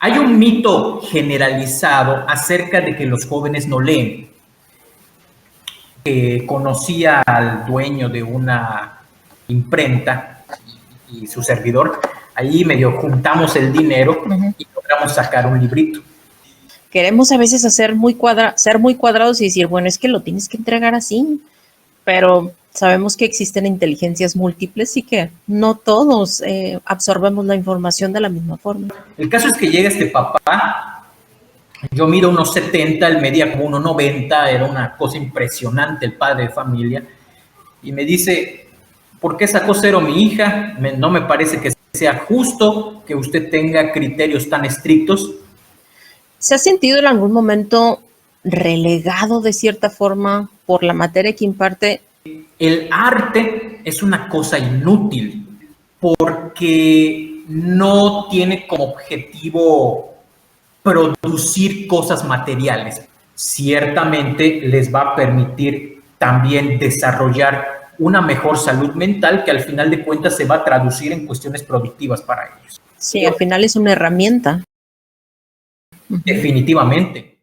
Hay un mito generalizado acerca de que los jóvenes no leen. Conocía al dueño de una imprenta y su servidor. Ahí medio juntamos el dinero y logramos sacar un librito. Queremos a veces ser muy cuadrados y decir, bueno, es que lo tienes que entregar así, pero sabemos que existen inteligencias múltiples y que no todos absorbemos la información de la misma forma. El caso es que llega este papá, yo mido unos 70, él medía como 1,90, era una cosa impresionante el padre de familia, y me dice, ¿por qué sacó 0 mi hija? No me parece que sea justo que usted tenga criterios tan estrictos. ¿Se ha sentido en algún momento relegado de cierta forma por la materia que imparte? El arte es una cosa inútil porque no tiene como objetivo producir cosas materiales. Ciertamente les va a permitir también desarrollar una mejor salud mental que al final de cuentas se va a traducir en cuestiones productivas para ellos. Sí, al final es una herramienta. Definitivamente.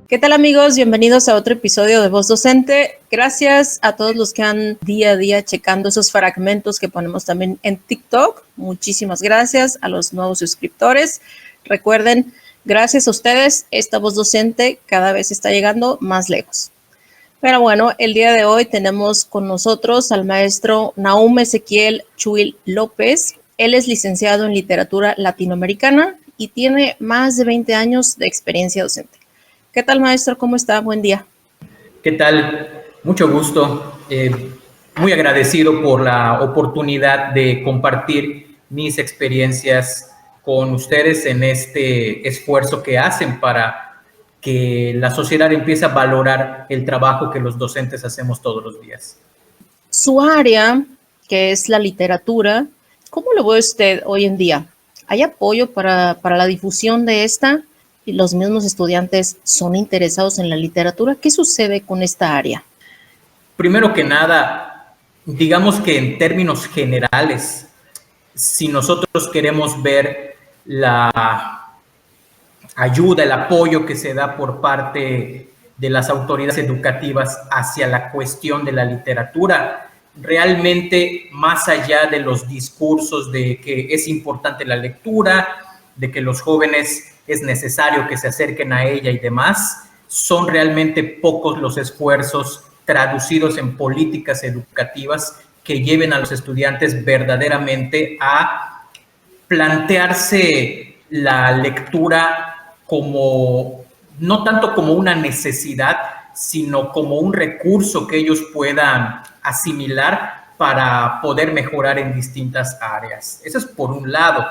¿Qué tal, amigos? Bienvenidos a otro episodio de Voz Docente. Gracias a todos los que han día a día checando esos fragmentos que ponemos también en TikTok. Muchísimas gracias a los nuevos suscriptores. Recuerden, gracias a ustedes, esta Voz Docente cada vez está llegando más lejos. Pero bueno, el día de hoy tenemos con nosotros al maestro Nahum Ezequiel Chuil López. Él es licenciado en literatura latinoamericana y tiene más de 20 años de experiencia docente. ¿Qué tal, maestro? ¿Cómo está? Buen día. ¿Qué tal? Mucho gusto. Muy agradecido por la oportunidad de compartir mis experiencias con ustedes en este esfuerzo que hacen para que la sociedad empiece a valorar el trabajo que los docentes hacemos todos los días. Su área, que es la literatura, ¿cómo lo ve usted hoy en día? ¿Hay apoyo para la difusión de esta? ¿Y los mismos estudiantes son interesados en la literatura? ¿Qué sucede con esta área? Primero que nada, digamos que en términos generales, si nosotros queremos ver la ayuda, el apoyo que se da por parte de las autoridades educativas hacia la cuestión de la literatura, realmente más allá de los discursos de que es importante la lectura, de que los jóvenes es necesario que se acerquen a ella y demás, son realmente pocos los esfuerzos traducidos en políticas educativas que lleven a los estudiantes verdaderamente a plantearse la lectura como, no tanto como una necesidad, sino como un recurso que ellos puedan asimilar para poder mejorar en distintas áreas. Eso es por un lado.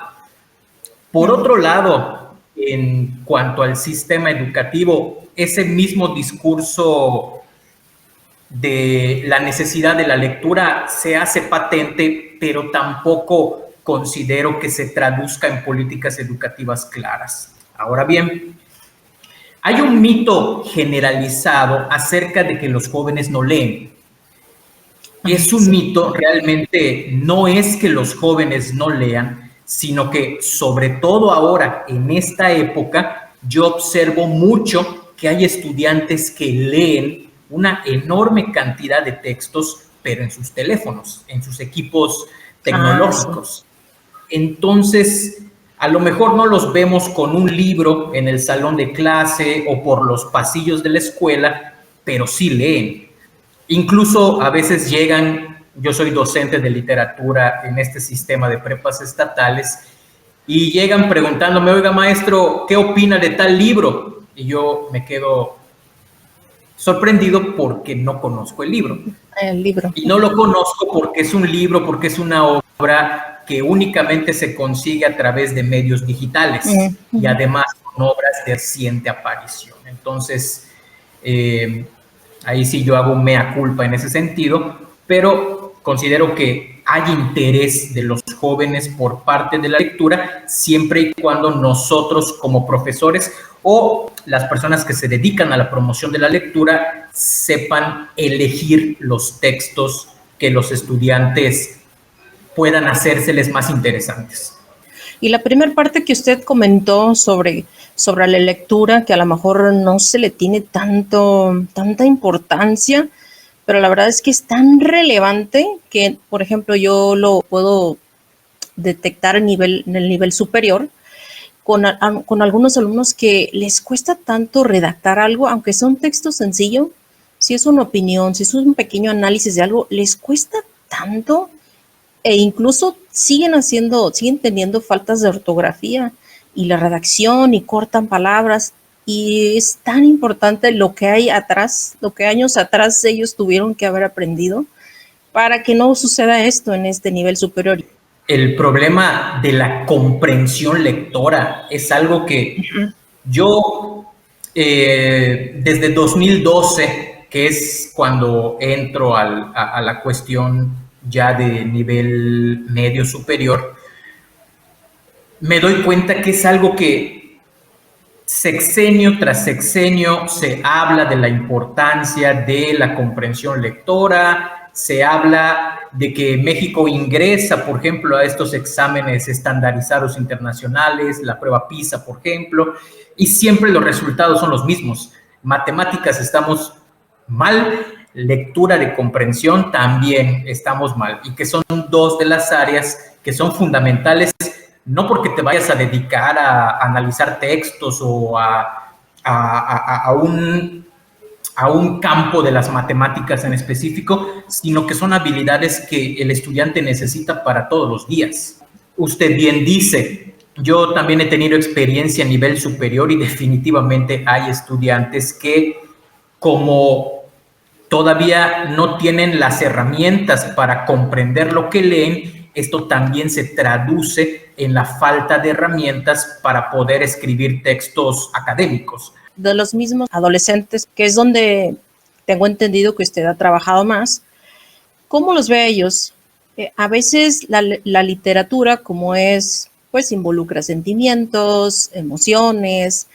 Por otro lado, en cuanto al sistema educativo, ese mismo discurso de la necesidad de la lectura se hace patente, pero tampoco considero que se traduzca en políticas educativas claras. Ahora bien, hay un mito generalizado acerca de que los jóvenes no leen. Es un mito, realmente no es que los jóvenes no lean, sino que sobre todo ahora, en esta época, yo observo mucho que hay estudiantes que leen una enorme cantidad de textos, pero en sus teléfonos, en sus equipos tecnológicos. Entonces, a lo mejor no los vemos con un libro en el salón de clase o por los pasillos de la escuela, pero sí leen. Incluso a veces llegan, yo soy docente de literatura en este sistema de prepas estatales, y llegan preguntándome, oiga maestro, ¿qué opina de tal libro? Y yo me quedo sorprendido porque no conozco el libro. El libro. Y no lo conozco porque es un libro, porque es una obra que únicamente se consigue a través de medios digitales y además son obras de reciente aparición. Entonces, ahí sí yo hago un mea culpa en ese sentido, pero considero que hay interés de los jóvenes por parte de la lectura, siempre y cuando nosotros como profesores o las personas que se dedican a la promoción de la lectura sepan elegir los textos que los estudiantes puedan hacérseles más interesantes. Y la primera parte que usted comentó sobre la lectura, que a lo mejor no se le tiene tanta importancia, pero la verdad es que es tan relevante que, por ejemplo, yo lo puedo detectar en el nivel superior con algunos alumnos que les cuesta tanto redactar algo, aunque sea un texto sencillo, si es una opinión, si es un pequeño análisis de algo, les cuesta tanto e incluso siguen teniendo faltas de ortografía y la redacción y cortan palabras. Y es tan importante lo que hay atrás, lo que años atrás ellos tuvieron que haber aprendido para que no suceda esto en este nivel superior. El problema de la comprensión lectora es algo que yo desde 2012, que es cuando entro a la cuestión ya de nivel medio superior, me doy cuenta que es algo que sexenio tras sexenio se habla de la importancia de la comprensión lectora, se habla de que México ingresa, por ejemplo, a estos exámenes estandarizados internacionales, la prueba PISA, por ejemplo, y siempre los resultados son los mismos. Matemáticas estamos mal, lectura de comprensión también estamos mal, y que son dos de las áreas que son fundamentales, no porque te vayas a dedicar a analizar textos o a un campo de las matemáticas en específico, sino que son habilidades que el estudiante necesita para todos los días. Usted bien dice, yo también he tenido experiencia a nivel superior y definitivamente hay estudiantes que, como todavía no tienen las herramientas para comprender lo que leen, esto también se traduce en la falta de herramientas para poder escribir textos académicos. De los mismos adolescentes, que es donde tengo entendido que usted ha trabajado más, ¿cómo los ve ellos? A veces la literatura, como es, pues involucra sentimientos, emociones,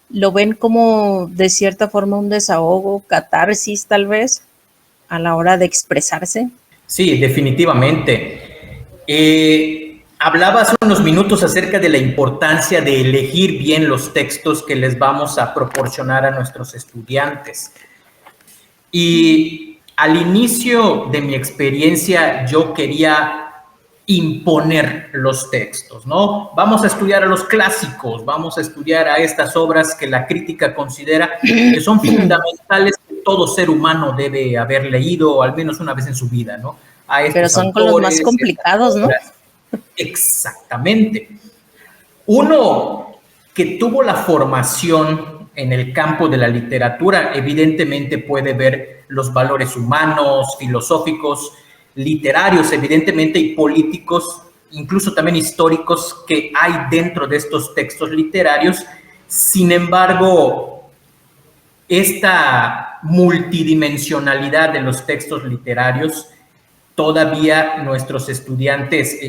lo ven como de cierta forma un desahogo, catarsis tal vez, a la hora de expresarse. Sí, definitivamente. Hablaba hace unos minutos acerca de la importancia de elegir bien los textos que les vamos a proporcionar a nuestros estudiantes. Y al inicio de mi experiencia yo quería imponer los textos, ¿no? Vamos a estudiar a los clásicos, vamos a estudiar a estas obras que la crítica considera que son fundamentales, que todo ser humano debe haber leído al menos una vez en su vida, ¿no? Pero son con los más complicados, ¿no? Exactamente. Uno que tuvo la formación en el campo de la literatura, evidentemente puede ver los valores humanos, filosóficos, literarios, evidentemente, y políticos, incluso también históricos, que hay dentro de estos textos literarios. Sin embargo, esta multidimensionalidad de los textos literarios, todavía nuestros estudiantes,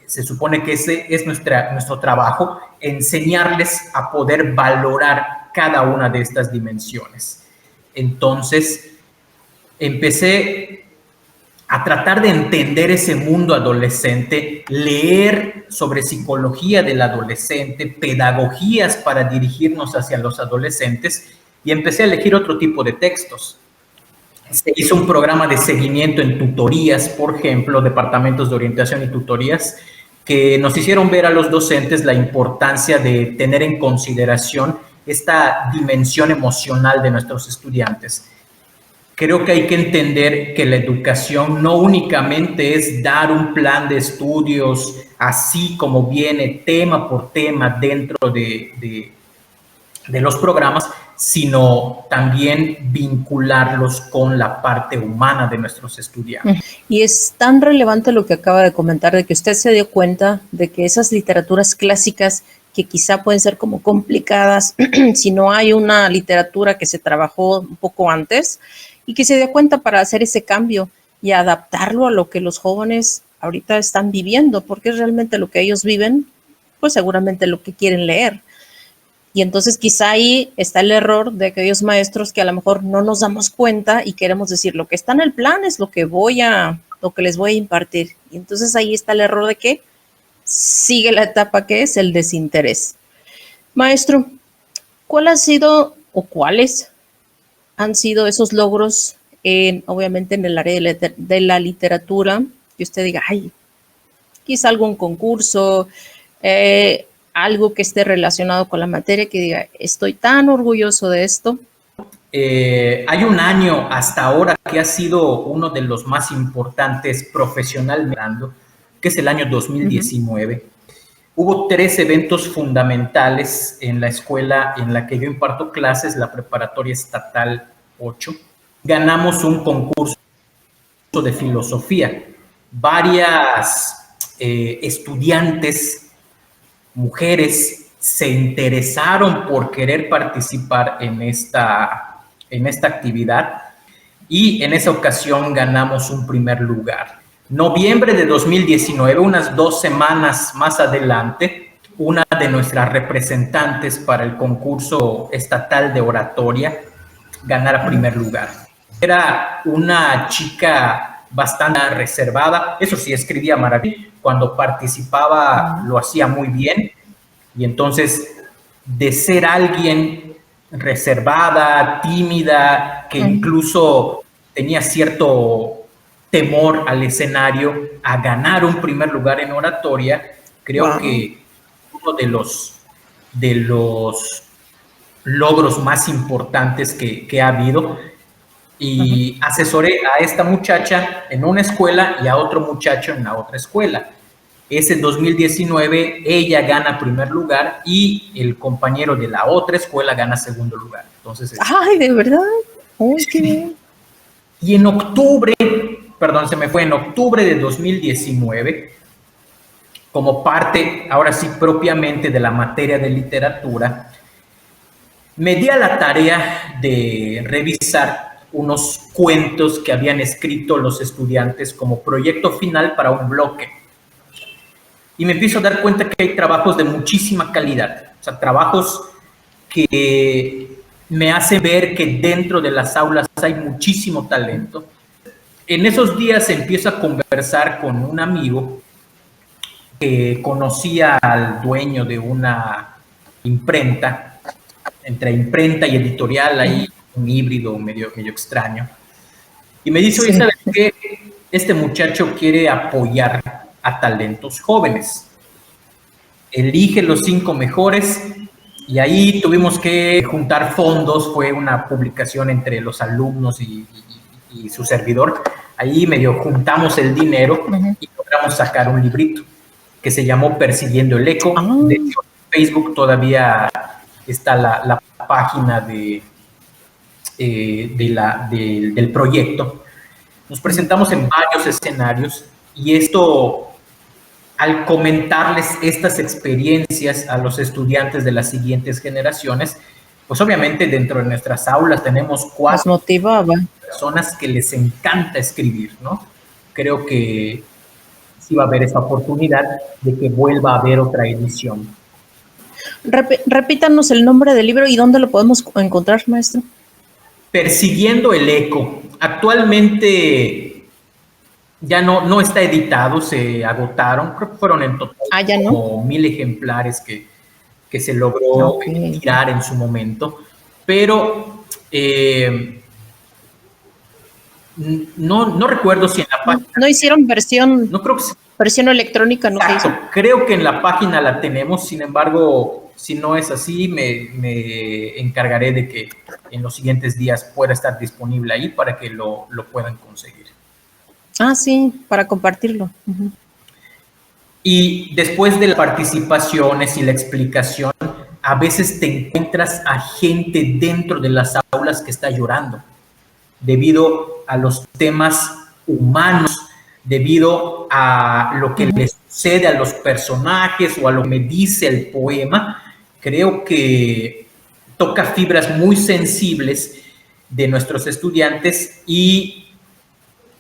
se supone que ese es nuestro trabajo, enseñarles a poder valorar cada una de estas dimensiones. Entonces, empecé a tratar de entender ese mundo adolescente, leer sobre psicología del adolescente, pedagogías para dirigirnos hacia los adolescentes, y empecé a elegir otro tipo de textos. Se hizo un programa de seguimiento en tutorías, por ejemplo, departamentos de orientación y tutorías, que nos hicieron ver a los docentes la importancia de tener en consideración esta dimensión emocional de nuestros estudiantes. Creo que hay que entender que la educación no únicamente es dar un plan de estudios así como viene tema por tema dentro de los programas, sino también vincularlos con la parte humana de nuestros estudiantes. Y es tan relevante lo que acaba de comentar, de que usted se dio cuenta de que esas literaturas clásicas que quizá pueden ser como complicadas si no hay una literatura que se trabajó un poco antes, y que se dio cuenta para hacer ese cambio. y adaptarlo a lo que los jóvenes ahorita están viviendo, porque es realmente lo que ellos viven, pues seguramente lo que quieren leer. Y entonces quizá ahí está el error de aquellos maestros que a lo mejor no nos damos cuenta y queremos decir lo que está en el plan es lo que les voy a impartir. Y entonces ahí está el error de que sigue la etapa que es el desinterés. Maestro, ¿cuál ha sido o cuáles han sido esos logros obviamente en el área de la literatura, que usted diga, ay, quizá algún concurso, algo que esté relacionado con la materia, que diga, estoy tan orgulloso de esto? Hay un año hasta ahora que ha sido uno de los más importantes profesionalmente, que es el año 2019. Hubo 3 eventos fundamentales en la escuela en la que yo imparto clases, la Preparatoria Estatal 8. Ganamos un concurso de filosofía. Varias estudiantes, mujeres, se interesaron por querer participar en esta actividad y en esa ocasión ganamos un primer lugar. Noviembre de 2019, unas 2 semanas más adelante, una de nuestras representantes para el concurso estatal de oratoria ganara primer lugar. Era una chica bastante reservada, eso sí, escribía maravilla. Cuando participaba lo hacía muy bien y entonces de ser alguien reservada, tímida, que incluso tenía cierto temor al escenario, a ganar un primer lugar en oratoria, creo que uno de los logros más importantes que ha habido. Y asesoré a esta muchacha en una escuela y a otro muchacho en la otra escuela. Ese 2019 ella gana primer lugar y el compañero de la otra escuela gana segundo lugar. Entonces, ¡ay, de verdad! ¡Uy, qué bien! Y en octubre de 2019, como parte, ahora sí, propiamente de la materia de literatura, me di a la tarea de revisar unos cuentos que habían escrito los estudiantes como proyecto final para un bloque. Y me empiezo a dar cuenta que hay trabajos de muchísima calidad, o sea, trabajos que me hacen ver que dentro de las aulas hay muchísimo talento. En esos días empiezo a conversar con un amigo que conocía al dueño de una imprenta, entre imprenta y editorial, hay un híbrido medio extraño. Y me dice, oye, ¿sabes qué? Este muchacho quiere apoyar a talentos jóvenes. Elige los 5 mejores y ahí tuvimos que juntar fondos, fue una publicación entre los alumnos y su servidor. Ahí medio juntamos el dinero y logramos sacar un librito que se llamó Persiguiendo el Eco. De hecho, en Facebook todavía está la página del proyecto. Nos presentamos en varios escenarios y esto, al comentarles estas experiencias a los estudiantes de las siguientes generaciones, pues obviamente dentro de nuestras aulas tenemos 4 personas que les encanta escribir, ¿no? Creo que sí va a haber esa oportunidad de que vuelva a haber otra edición. Repítanos el nombre del libro y dónde lo podemos encontrar, maestro. Persiguiendo el Eco. Actualmente ya no está editado, se agotaron, creo que fueron en total como 1000 ejemplares que se logró tirar en su momento, pero no recuerdo si en la página... No hicieron versión... No creo que versión electrónica, ¿no? Exacto, creo que en la página la tenemos, sin embargo, si no es así, me encargaré de que en los siguientes días pueda estar disponible ahí para que lo puedan conseguir. Ah, sí, para compartirlo. Y después de las participaciones y la explicación, a veces te encuentras a gente dentro de las aulas que está llorando debido a los temas humanos, debido a lo que les sucede a los personajes o a lo que me dice el poema. Creo que toca fibras muy sensibles de nuestros estudiantes y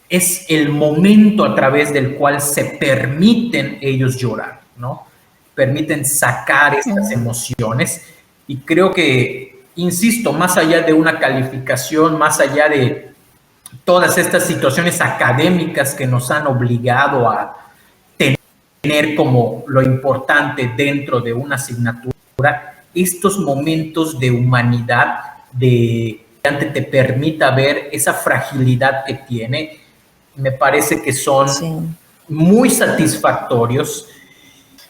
es el momento a través del cual se permiten ellos llorar, ¿no? Permiten sacar estas emociones. Y creo que, insisto, más allá de una calificación, más allá de todas estas situaciones académicas que nos han obligado a tener como lo importante dentro de una asignatura, estos momentos de humanidad, de que te permita ver esa fragilidad que tiene, me parece que son muy satisfactorios.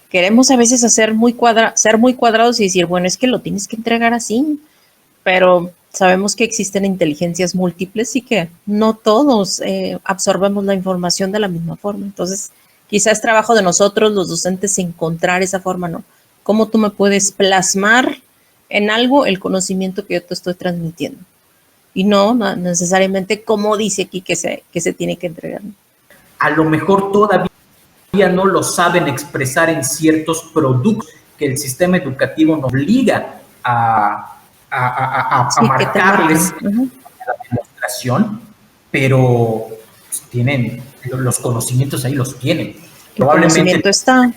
Queremos a veces ser muy cuadrados y decir, bueno, es que lo tienes que entregar así, pero sabemos que existen inteligencias múltiples y que no todos absorbemos la información de la misma forma. Entonces, quizás es trabajo de nosotros, los docentes, encontrar esa forma, ¿no? ¿Cómo tú me puedes plasmar en algo el conocimiento que yo te estoy transmitiendo? Y no necesariamente como dice aquí que se tiene que entregar. A lo mejor todavía no lo saben expresar en ciertos productos que el sistema educativo nos obliga a marcarles la demostración, pero tienen los conocimientos ahí, los tienen. Probablemente el conocimiento está.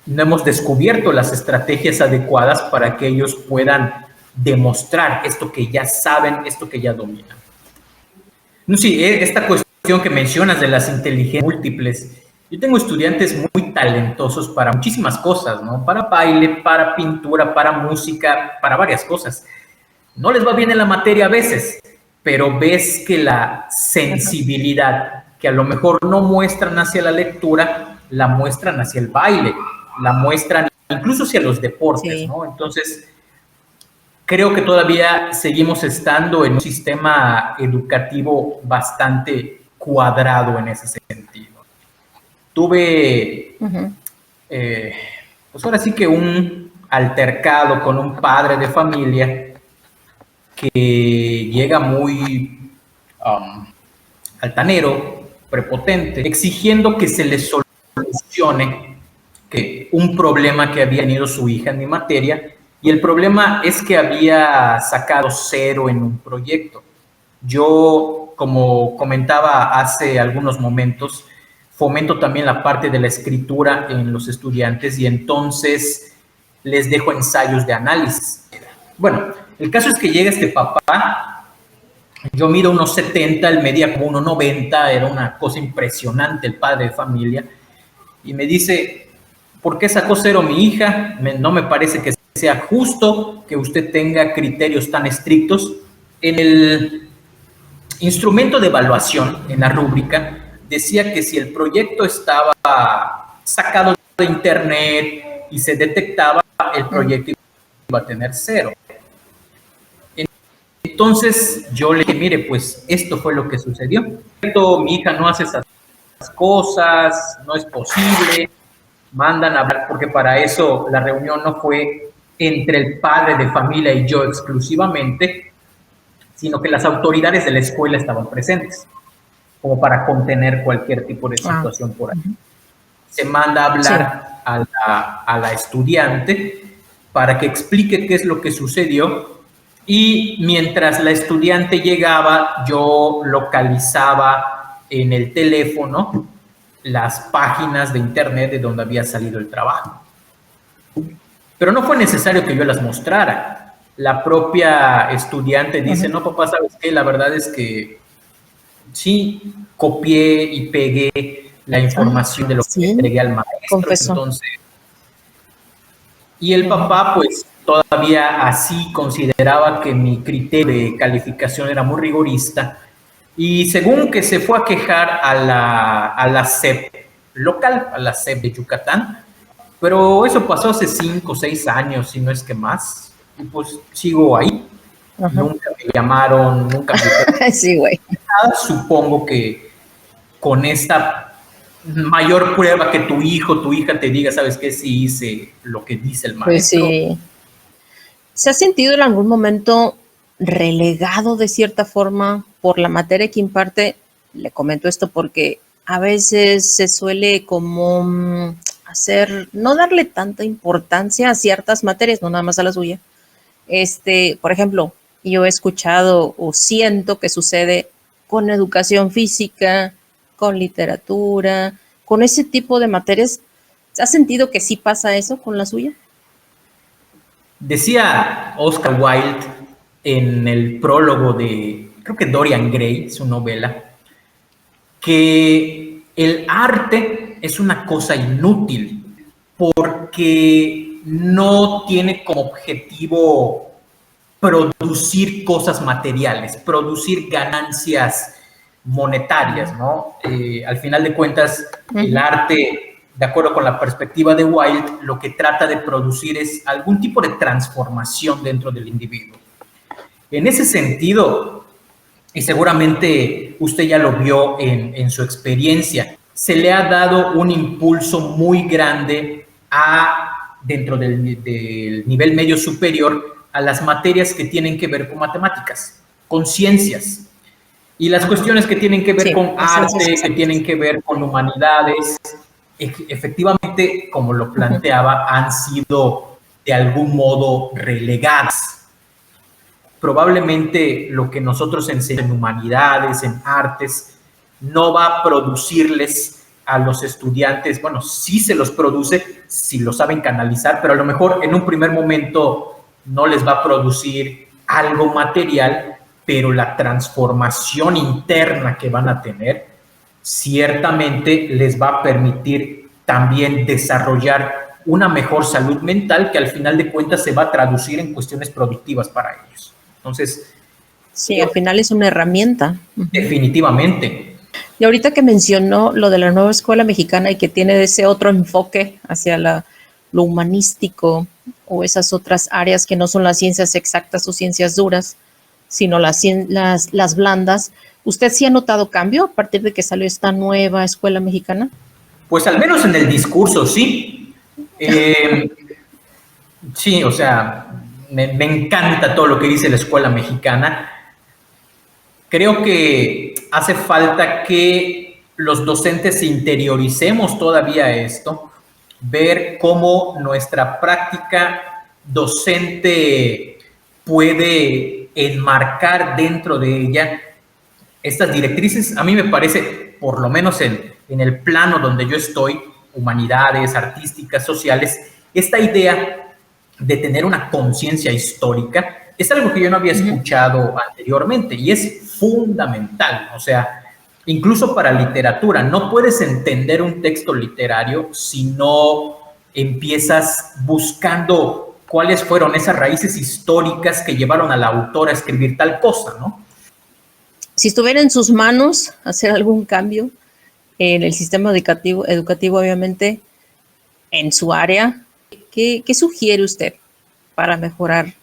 No hemos descubierto las estrategias adecuadas para que ellos puedan demostrar esto que ya saben, esto que ya dominan. No, sí, esta cuestión que mencionas de las inteligencias múltiples, yo tengo estudiantes muy talentosos para muchísimas cosas, ¿no? Para baile, para pintura, para música, para varias cosas. No les va bien en la materia a veces, pero ves que la sensibilidad que a lo mejor no muestran hacia la lectura, la muestran hacia el baile, la muestran incluso hacia los deportes, ¿no? Entonces, creo que todavía seguimos estando en un sistema educativo bastante cuadrado en ese sentido. Tuve, pues ahora sí que un altercado con un padre de familia que llega muy altanero, prepotente, exigiendo que se le solucione un problema que había tenido su hija en mi materia. Y el problema es que había sacado 0 en un proyecto. Yo, como comentaba hace algunos momentos, fomento también la parte de la escritura en los estudiantes y entonces les dejo ensayos de análisis. Bueno, el caso es que llega este papá, yo mido unos 70, él medía como 1,90, era una cosa impresionante el padre de familia, y me dice, ¿por qué sacó 0 mi hija? No me parece que sea justo que usted tenga criterios tan estrictos. En el instrumento de evaluación, en la rúbrica, decía que si el proyecto estaba sacado de internet y se detectaba, el proyecto iba a tener 0. Entonces yo le dije, mire, pues esto fue lo que sucedió. Mi hija no hace esas cosas, no es posible. Mandan a hablar, porque para eso la reunión no fue entre el padre de familia y yo exclusivamente, sino que las autoridades de la escuela estaban presentes, como para contener cualquier tipo de situación por ahí. Se manda a hablar a la estudiante para que explique qué es lo que sucedió, y mientras la estudiante llegaba, yo localizaba en el teléfono las páginas de internet de donde había salido el trabajo. Pero no fue necesario que yo las mostrara. La propia estudiante dice, no, papá, ¿sabes qué? La verdad es que sí, copié y pegué la información de lo que entregué al maestro. Confesó. Entonces, y el papá, pues, todavía así consideraba que mi criterio de calificación era muy rigorista, y según que se fue a quejar a la SEP local, a la SEP de Yucatán, pero eso pasó hace 5 o 6 años, si no es que más, y pues sigo ahí. Nunca me llamaron, nunca me... Sí, güey. Supongo que con esta mayor prueba que tu hijo, tu hija te diga, ¿sabes qué? Sí hice lo que dice el maestro. Pues sí. ¿Se ha sentido en algún momento relegado de cierta forma por la materia que imparte? Le comento esto porque a veces se suele como no darle tanta importancia a ciertas materias, no nada más a la suya. Por ejemplo, yo he escuchado o siento que sucede con educación física, con literatura, con ese tipo de materias. ¿Has sentido que sí pasa eso con la suya? Decía Oscar Wilde en el prólogo de, creo que Dorian Gray, su novela, que el arte es una cosa inútil porque no tiene como objetivo producir cosas materiales, producir ganancias monetarias, ¿no? Al final de cuentas, el arte, de acuerdo con la perspectiva de Wilde, lo que trata de producir es algún tipo de transformación dentro del individuo. En ese sentido, y seguramente usted ya lo vio en su experiencia, se le ha dado un impulso muy grande dentro del nivel medio superior a las materias que tienen que ver con matemáticas, con ciencias. Y las cuestiones que tienen que ver con arte, que tienen que ver con humanidades, efectivamente, como lo planteaba, han sido de algún modo relegadas. Probablemente lo que nosotros enseñamos en humanidades, en artes, no va a producirles a los estudiantes, bueno, sí se los produce si lo saben canalizar, pero a lo mejor en un primer momento no les va a producir algo material, pero la transformación interna que van a tener ciertamente les va a permitir también desarrollar una mejor salud mental que al final de cuentas se va a traducir en cuestiones productivas para ellos. Entonces, sí, al final es una herramienta. Definitivamente. Y ahorita que mencionó lo de la nueva escuela mexicana y que tiene ese otro enfoque hacia lo humanístico o esas otras áreas que no son las ciencias exactas o ciencias duras, sino las blandas, ¿usted sí ha notado cambio a partir de que salió esta nueva escuela mexicana? Pues al menos en el discurso, sí. Sí, o sea, me encanta todo lo que dice la escuela mexicana. Creo que hace falta que los docentes interioricemos todavía esto, ver cómo nuestra práctica docente puede enmarcar dentro de ella estas directrices. A mí me parece, por lo menos en el plano donde yo estoy, humanidades, artísticas, sociales, esta idea de tener una conciencia histórica es algo que yo no había escuchado anteriormente y es fundamental. O sea, incluso para literatura, no puedes entender un texto literario si no empiezas buscando cuáles fueron esas raíces históricas que llevaron al autor a escribir tal cosa, ¿no? Si estuviera en sus manos hacer algún cambio en el sistema educativo obviamente, en su área, ¿qué sugiere usted para mejorar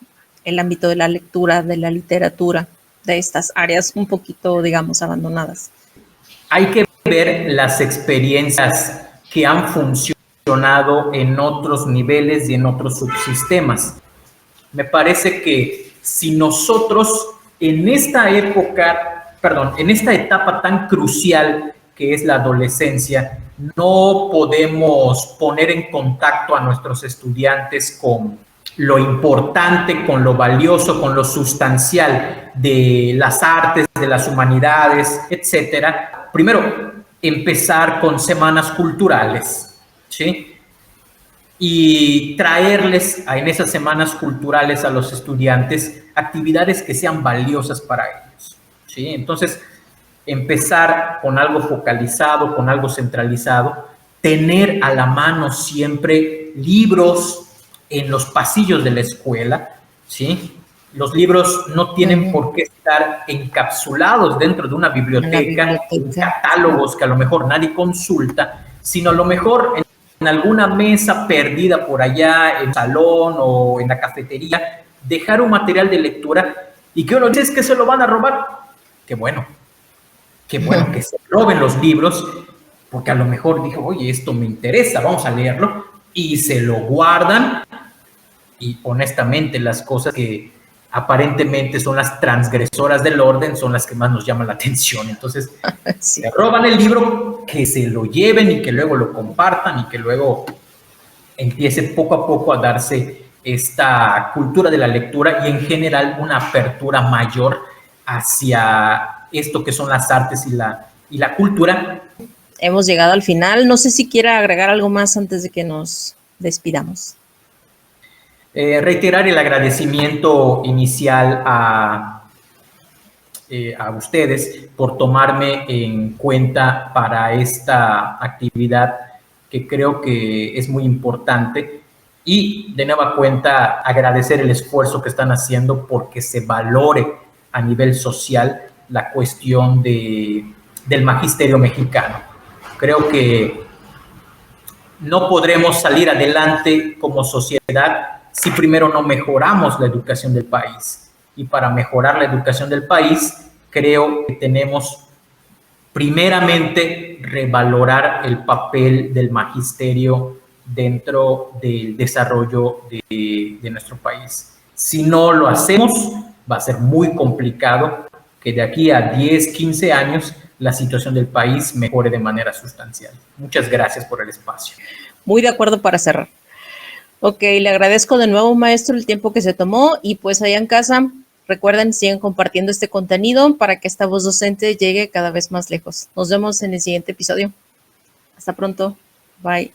el ámbito de la lectura, de la literatura, de estas áreas un poquito, digamos, abandonadas? Hay que ver las experiencias que han funcionado en otros niveles y en otros subsistemas. Me parece que si nosotros en esta etapa tan crucial que es la adolescencia, no podemos poner en contacto a nuestros estudiantes con lo importante, con lo valioso, con lo sustancial de las artes, de las humanidades, etcétera. Primero, empezar con semanas culturales, ¿sí? Y traerles en esas semanas culturales a los estudiantes actividades que sean valiosas para ellos, ¿sí? Entonces, empezar con algo focalizado, con algo centralizado, tener a la mano siempre libros en los pasillos de la escuela, ¿sí? Los libros no tienen por qué estar encapsulados dentro de una biblioteca, en catálogos que a lo mejor nadie consulta, sino a lo mejor en alguna mesa perdida por allá, en el salón o en la cafetería, dejar un material de lectura y que uno dice es que se lo van a robar. Qué bueno que se roben los libros, porque a lo mejor dijo, oye, esto me interesa, vamos a leerlo, y se lo guardan, y honestamente las cosas que aparentemente son las transgresoras del orden son las que más nos llaman la atención. Entonces, sí, se roban el libro, que se lo lleven y que luego lo compartan y que luego empiece poco a poco a darse esta cultura de la lectura y en general una apertura mayor hacia esto que son las artes y la cultura. Hemos llegado al final. No sé si quiera agregar algo más antes de que nos despidamos. Reiterar el agradecimiento inicial a ustedes por tomarme en cuenta para esta actividad que creo que es muy importante, y de nueva cuenta agradecer el esfuerzo que están haciendo porque se valore a nivel social la cuestión del magisterio mexicano. Creo que no podremos salir adelante como sociedad si primero no mejoramos la educación del país. Y para mejorar la educación del país, creo que tenemos primeramente revalorar el papel del magisterio dentro del desarrollo de nuestro país. Si no lo hacemos, va a ser muy complicado que de aquí a 10, 15 años la situación del país mejore de manera sustancial. Muchas gracias por el espacio. Muy de acuerdo para cerrar. Ok, le agradezco de nuevo, maestro, el tiempo que se tomó, y pues allá en casa, recuerden, sigan compartiendo este contenido para que esta voz docente llegue cada vez más lejos. Nos vemos en el siguiente episodio. Hasta pronto. Bye.